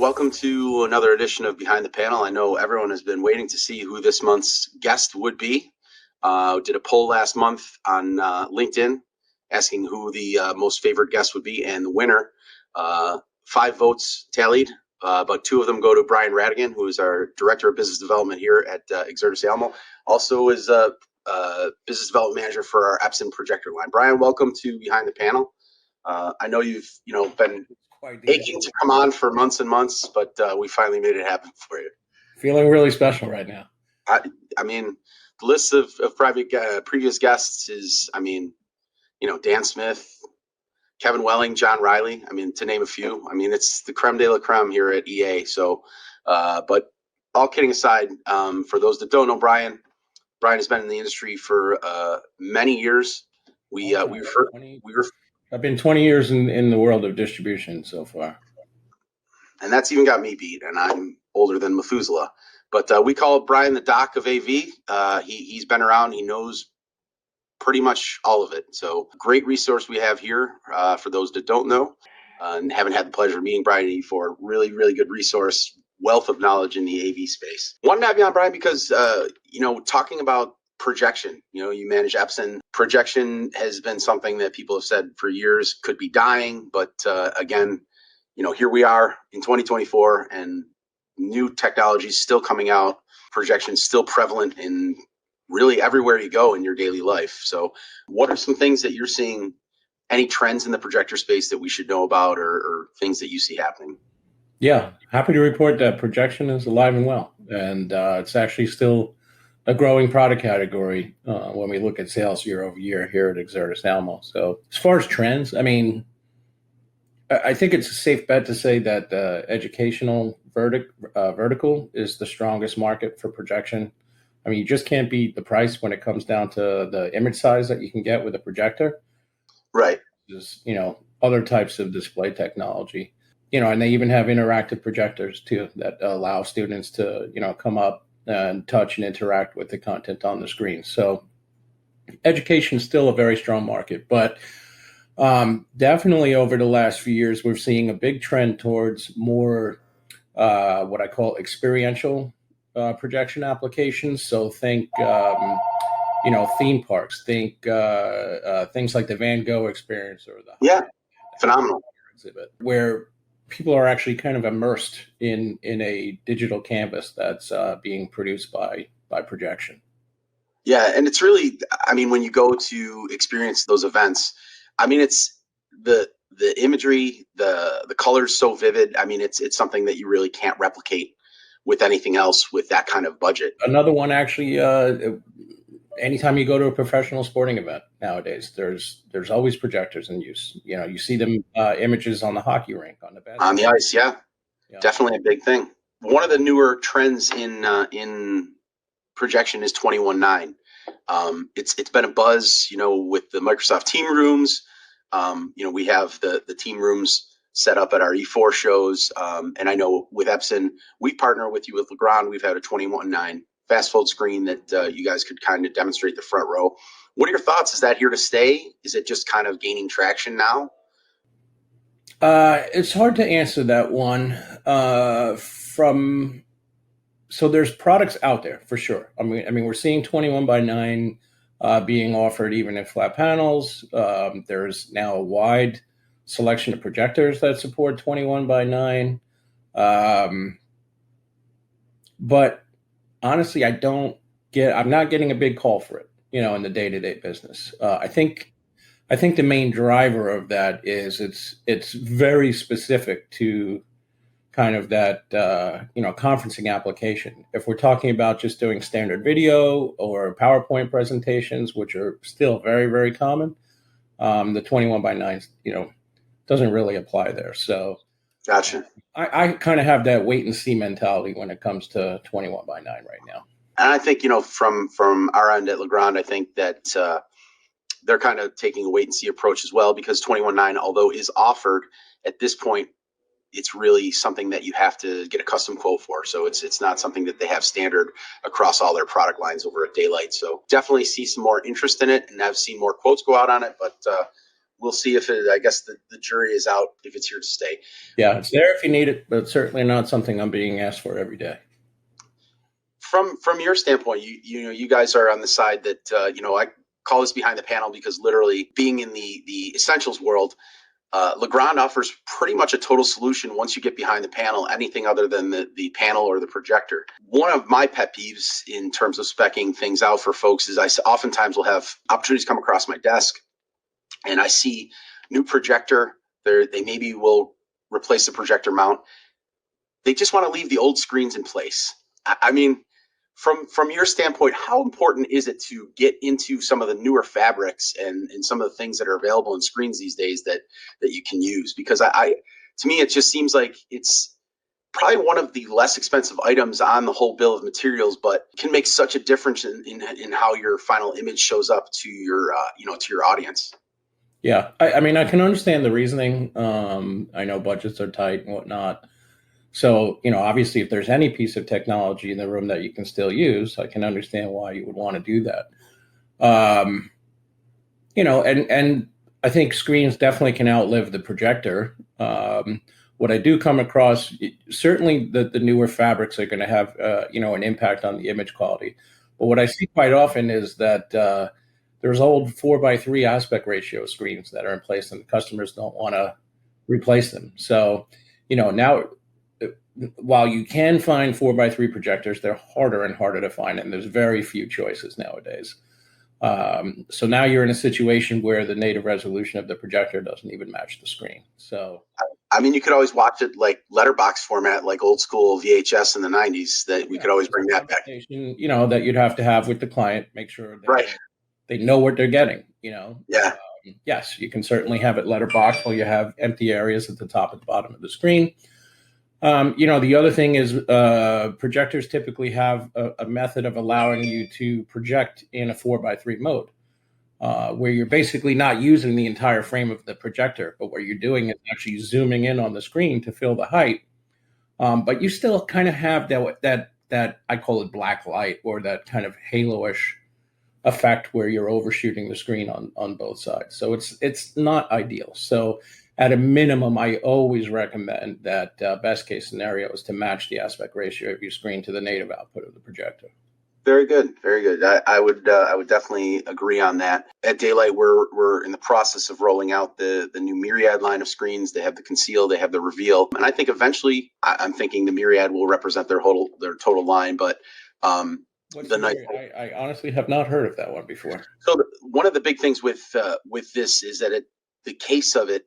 welcome to another edition of Behind the Panel. I know everyone has been waiting to see who this month's guest would be. Did a poll last month on LinkedIn asking who the most favorite guest would be, and the winner, 5 votes tallied, but 2 of them go to Brian Rhatigan, who is our Director of Business Development here at Exertis Almo. Also is a Business Development Manager for our Epson projector line. Brian, welcome to Behind the Panel. I know you've been aching to come on for months and months, but we finally made it happen for you. Feeling really special right now. I mean, the list of previous guests is, Dan Smith, Kevin Welling, John Riley. To name a few. It's the creme de la creme here at EA. So, but all kidding aside, for those that don't know Brian has been in the industry for many years. I've been 20 years in the world of distribution so far. And that's even got me beat, and I'm older than Methuselah. But we call Brian the Doc of AV. He's been around. He knows pretty much all of it. So great resource we have here for those that don't know and haven't had the pleasure of meeting Brian before. Really, really good resource, wealth of knowledge in the AV space. Wanted to have you on, Brian, because, talking about projection, you manage Epson. Projection has been something that people have said for years could be dying. But again, here we are in 2024 and new technology is still coming out. Projection is still prevalent in really everywhere you go in your daily life. So what are some things that you're seeing, any trends in the projector space that we should know about or things that you see happening? Yeah, happy to report that projection is alive and well. And it's actually still a growing product category when we look at sales year over year here at Exertis Almo. So as far as trends, I think it's a safe bet to say that the educational vertical is the strongest market for projection. You just can't beat the price when it comes down to the image size that you can get with a projector. Right. There's, other types of display technology, and they even have interactive projectors too that allow students to, come up and touch and interact with the content on the screen. So education is still a very strong market, but definitely over the last few years, we're seeing a big trend towards more what I call experiential projection applications. So think, theme parks, think things like the Van Gogh experience or the phenomenal exhibit, where people are actually kind of immersed in a digital canvas that's being produced by projection. Yeah, and it's really, when you go to experience those events, it's the imagery, the colors so vivid. It's something that you really can't replicate with anything else with that kind of budget. Another one, actually, anytime you go to a professional sporting event nowadays, there's always projectors in use. You see them images on the hockey rink, on the ice. Yeah, definitely a big thing. One of the newer trends in projection is 21.9. It's been a buzz, with the Microsoft Team Rooms. We have the Team Rooms set up at our E4 shows. And I know with Epson, we partner with you with Legrand. We've had a 21.9 fast fold screen that you guys could kind of demonstrate the front row. What are your thoughts? Is that here to stay? Is it just kind of gaining traction now? It's hard to answer that one. So there's products out there for sure. We're seeing 21.9 being offered even in flat panels. There's now a wide selection of projectors that support 21.9. But honestly, I'm not getting a big call for it, in the day-to-day business. I think the main driver of that is it's very specific to kind of that, conferencing application. If we're talking about just doing standard video or PowerPoint presentations, which are still very, very common, the 21.9, doesn't really apply there. So gotcha. I kind of have that wait and see mentality when it comes to 21.9 right now. And I think, from our end at Legrand, I think that they're kind of taking a wait and see approach as well, because 21.9, although is offered at this point, it's really something that you have to get a custom quote for. So it's not something that they have standard across all their product lines over at Daylight. So definitely see some more interest in it, and I've seen more quotes go out on it. But we'll see if it, I guess the jury is out if it's here to stay. Yeah, it's there if you need it, but certainly not something I'm being asked for every day. From your standpoint, you guys are on the side that I call this behind the panel because literally being in the essentials world, Legrand offers pretty much a total solution once you get behind the panel, anything other than the panel or the projector. One of my pet peeves in terms of speccing things out for folks is I oftentimes will have opportunities come across my desk and I see new projector. They maybe will replace the projector mount. They just want to leave the old screens in place. I mean, from your standpoint, how important is it to get into some of the newer fabrics and some of the things that are available in screens these days that you can use? Because to me, it just seems like it's probably one of the less expensive items on the whole bill of materials, but can make such a difference in how your final image shows up to your to your audience. Yeah, I mean, I can understand the reasoning. I know budgets are tight and whatnot. So, obviously, if there's any piece of technology in the room that you can still use, I can understand why you would want to do that. And I think screens definitely can outlive the projector. What I do come across, certainly the newer fabrics are going to have, an impact on the image quality. But what I see quite often is that there's old 4:3 aspect ratio screens that are in place and customers don't want to replace them. So, now, while you can find 4:3 projectors, they're harder and harder to find, and there's very few choices nowadays. So now you're in a situation where the native resolution of the projector doesn't even match the screen. So, I mean, you could always watch it like letterbox format, like old school VHS in the 90s. That we could always bring that back. That you'd have to have with the client, make sure they know what they're getting. Yeah. Yes, you can certainly have it letterbox while you have empty areas at the top and bottom of the screen. The other thing is projectors typically have a method of allowing you to project in a 4:3 mode, where you're basically not using the entire frame of the projector, but what you're doing is actually zooming in on the screen to fill the height. But you still kind of have that I call it black light, or that kind of halo-ish effect where you're overshooting the screen on both sides. So it's not ideal. So at a minimum, I always recommend that best case scenario is to match the aspect ratio of your screen to the native output of the projector. Very good, very good. I would definitely agree on that. At Daylight, we're in the process of rolling out the new Myriad line of screens. They have the Conceal, they have the Reveal, and I think eventually, I'm thinking the Myriad will represent their total line. But I honestly have not heard of that one before. So one of the big things with this is that the case of it.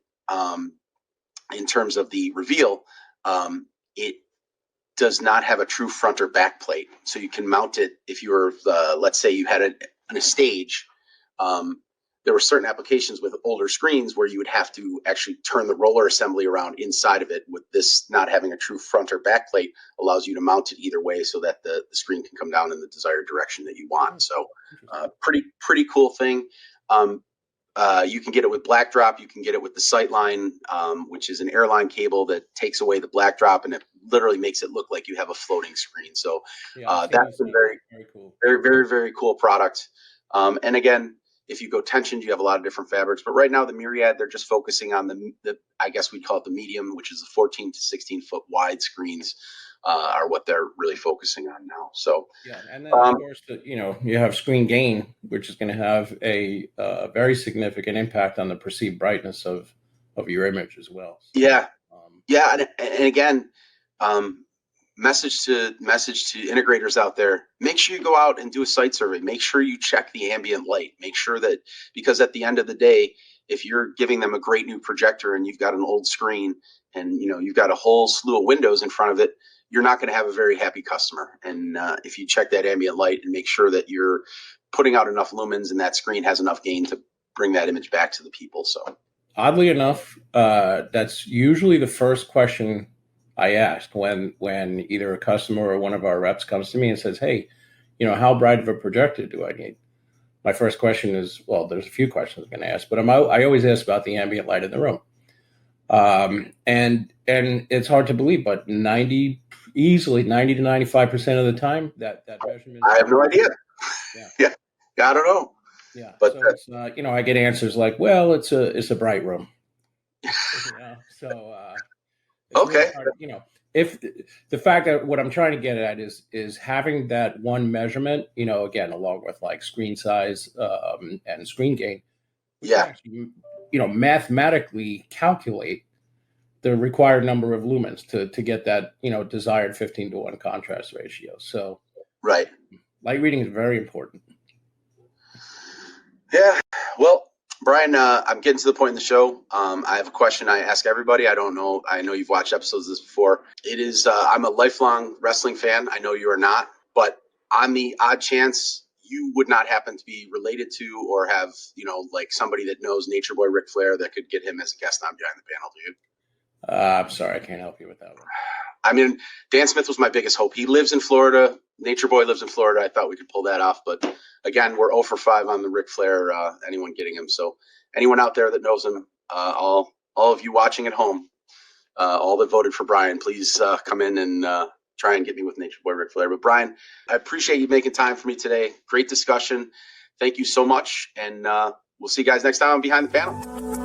In terms of the Reveal, it does not have a true front or back plate. So you can mount it if you were, let's say you had it on a stage. There were certain applications with older screens where you would have to actually turn the roller assembly around inside of it. With this not having a true front or back plate, allows you to mount it either way so that the screen can come down in the desired direction that you want. So pretty cool thing. You can get it with black drop. You can get it with the Sightline, which is an airline cable that takes away the black drop, and it literally makes it look like you have a floating screen. So that's a very cool, very cool product. And again, if you go tensioned, you have a lot of different fabrics. But right now, the Myriad, they're just focusing on the I guess we'd call it the medium, which is the 14 to 16 foot wide screens. Are what they're really focusing on now. So and then of course you have screen gain, which is going to have a very significant impact on the perceived brightness of your image as well. So, and again, message to integrators out there: make sure you go out and do a site survey. Make sure you check the ambient light. Make sure that, because at the end of the day, if you're giving them a great new projector and you've got an old screen and you've got a whole slew of windows in front of it, you're not going to have a very happy customer. And if you check that ambient light and make sure that you're putting out enough lumens and that screen has enough gain to bring that image back to the people. So oddly enough, that's usually the first question I ask when either a customer or one of our reps comes to me and says, hey, how bright of a projector do I need? My first question is, well, there's a few questions I'm going to ask, but I always ask about the ambient light in the room. And it's hard to believe, but easily 90 to 95% of the time that measurement. I have no idea. Yeah. I don't know. Yeah. But So it's I get answers like, well, it's a bright room. So it's really okay, hard, if the fact that what I'm trying to get at is having that one measurement, again, along with like screen size and screen gain, we can yeah, actually, mathematically calculate the required number of lumens to get that, desired 15:1 contrast ratio. So right. light reading is very important. Yeah. Well, Brian, I'm getting to the point in the show. I have a question I ask everybody. I don't know. I know you've watched episodes of this before. It is, I'm a lifelong wrestling fan. I know you are not, but on the odd chance you would not happen to be related to or have, like somebody that knows Nature Boy Ric Flair that could get him as a guest on Behind the Panel, do you? I'm sorry, I can't help you with that one. I mean, Dan Smith was my biggest hope. He lives in Florida. Nature Boy lives in Florida. I thought we could pull that off. But again, we're 0 for 5 on the Ric Flair, anyone getting him. So anyone out there that knows him, all of you watching at home, all that voted for Brian, please come in and try and get me with Nature Boy Ric Flair. But Brian, I appreciate you making time for me today. Great discussion. Thank you so much. And we'll see you guys next time on Behind the Panel.